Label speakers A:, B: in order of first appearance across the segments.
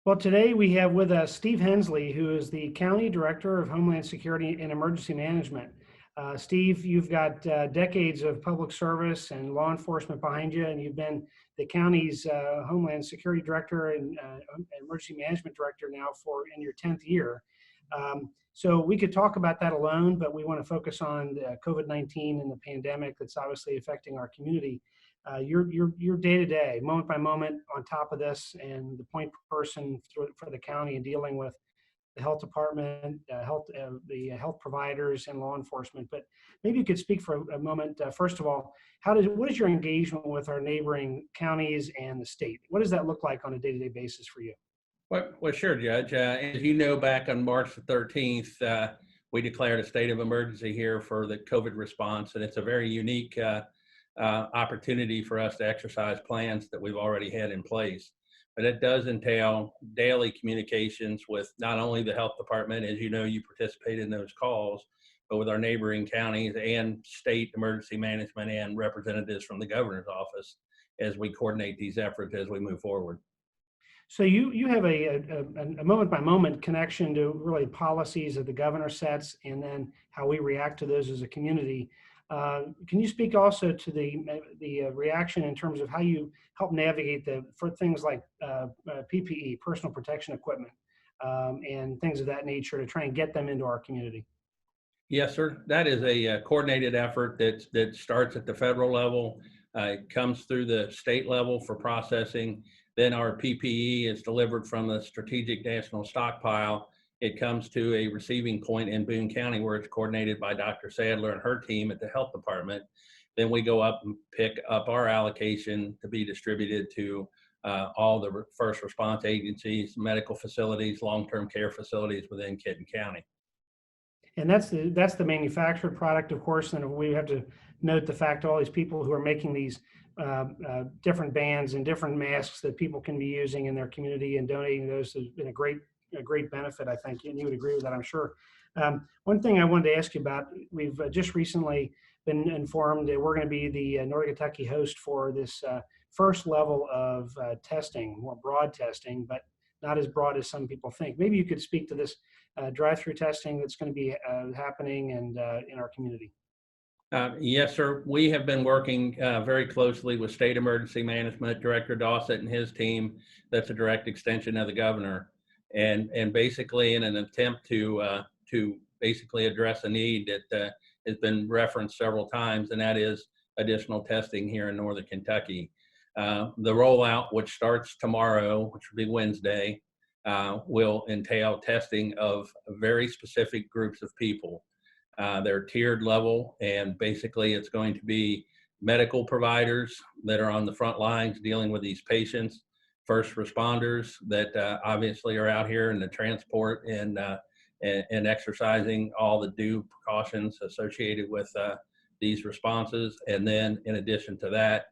A: Well, today we have with us Steve Hensley, who is the County Director of Homeland Security and Emergency Management. Steve, you've got decades of public service and law enforcement behind you, and you've been the county's Homeland Security Director and Emergency Management Director now for in your 10th year. So we could talk about that alone, but we want to focus on COVID-19 and the pandemic that's obviously affecting our community. Your day to day, moment by moment, on top of this, and the point person for the county and dealing with the health department, the health providers, and law enforcement. But maybe you could speak for a moment. First of all, what is your engagement with our neighboring counties and the state? What does that look like on a day to day basis for you?
B: Well, sure, Judge. As you know, back on March the 13th, we declared a state of emergency here for the COVID response, and it's a very unique opportunity for us to exercise plans that we've already had in place. But it does entail daily communications with not only the health department, as you know, you participate in those calls, but with our neighboring counties and state emergency management and representatives from the governor's office as we coordinate these efforts as we move forward.
A: So you have a moment by moment connection to really policies that the governor sets, and then how we react to those as a community. Can you speak also to the reaction in terms of how you help navigate for things like PPE, personal protection equipment, and things of that nature to try and get them into our community?
B: Yes, sir. That is a coordinated effort that starts at the federal level, comes through the state level for processing. Then our PPE is delivered from the Strategic National Stockpile. It comes to a receiving point in Boone County where it's coordinated by Dr. Sadler and her team at the health department. Then we go up and pick up our allocation to be distributed to all the first response agencies, medical facilities, long-term care facilities within Kenton County.
A: And that's the manufactured product, of course. And we have to note the fact all these people who are making these different bands and different masks that people can be using in their community and donating those has been a great benefit, I think, and you would agree with that, I'm sure. One thing I wanted to ask you about, we've just recently been informed that we're going to be the Northern Kentucky host for this first level of testing, more broad testing, but not as broad as some people think. Maybe you could speak to this drive-through testing that's going to be happening and in our community.
B: Yes, sir. We have been working very closely with State Emergency Management Director Dossett and his team. That's a direct extension of the governor, and basically in an attempt to basically address a need that has been referenced several times, and that is additional testing here in Northern Kentucky. The rollout, which starts tomorrow, which will be Wednesday, will entail testing of very specific groups of people. They're tiered level, and basically it's going to be medical providers that are on the front lines dealing with these patients, first responders that obviously are out here in the transport and exercising all the due precautions associated with these responses. And then in addition to that,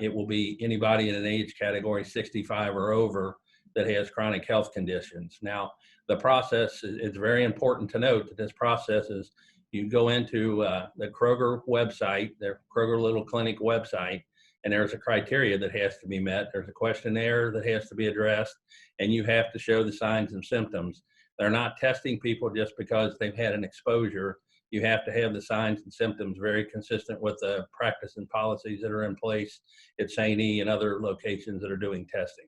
B: it will be anybody in an age category 65 or over that has chronic health conditions. Now, the process is very important to note that this process is you go into the Kroger website, the Kroger Little Clinic website, and there's a criteria that has to be met. There's a questionnaire that has to be addressed, and you have to show the signs and symptoms. They're not testing people just because they've had an exposure. You have to have the signs and symptoms very consistent with the practice and policies that are in place at St. E and other locations that are doing testing.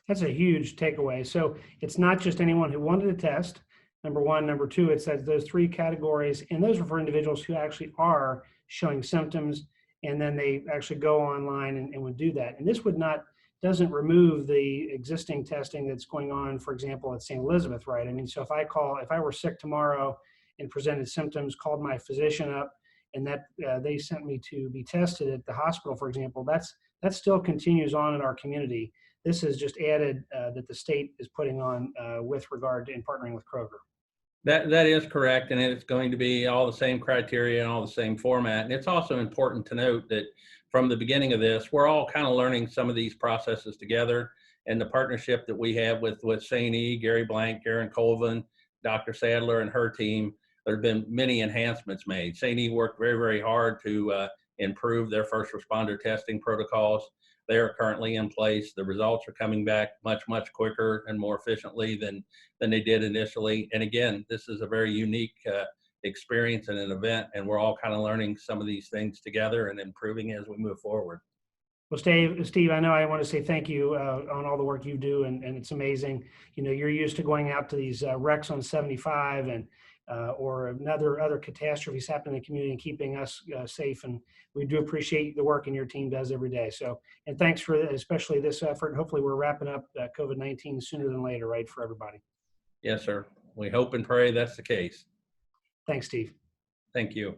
A: That's a huge takeaway. So it's not just anyone who wanted to test, number one. Number two, it says those three categories, and those are for individuals who actually are showing symptoms, and then they actually go online and would do that. And this doesn't remove the existing testing that's going on, for example, at St. Elizabeth, right? I mean, so if I were sick tomorrow and presented symptoms, called my physician up, and that they sent me to be tested at the hospital, for example, that still continues on in our community. This is just added that the state is putting on with regard to in partnering with Kroger.
B: That is correct, and it's going to be all the same criteria and all the same format. And it's also important to note that from the beginning of this, we're all kind of learning some of these processes together, and the partnership that we have with St. E, Gary Blank, Garen Colvin, Dr. Sadler, and her team, there have been many enhancements made. St. E worked very, very hard to improve their first responder testing protocols. They are currently in place. The results are coming back much quicker and more efficiently than they did initially. And again, this is a very unique experience and an event, and we're all kind of learning some of these things together and improving as we move forward.
A: Well, Steve, I know I want to say thank you on all the work you do, and it's amazing. You know, you're used to going out to these wrecks on 75 and or other catastrophes happening in the community and keeping us safe. And we do appreciate the work and your team does every day. So, and thanks for especially this effort. Hopefully, we're wrapping up COVID-19 sooner than later, right, for everybody.
B: Yes, sir. We hope and pray that's the case.
A: Thanks, Steve.
B: Thank you.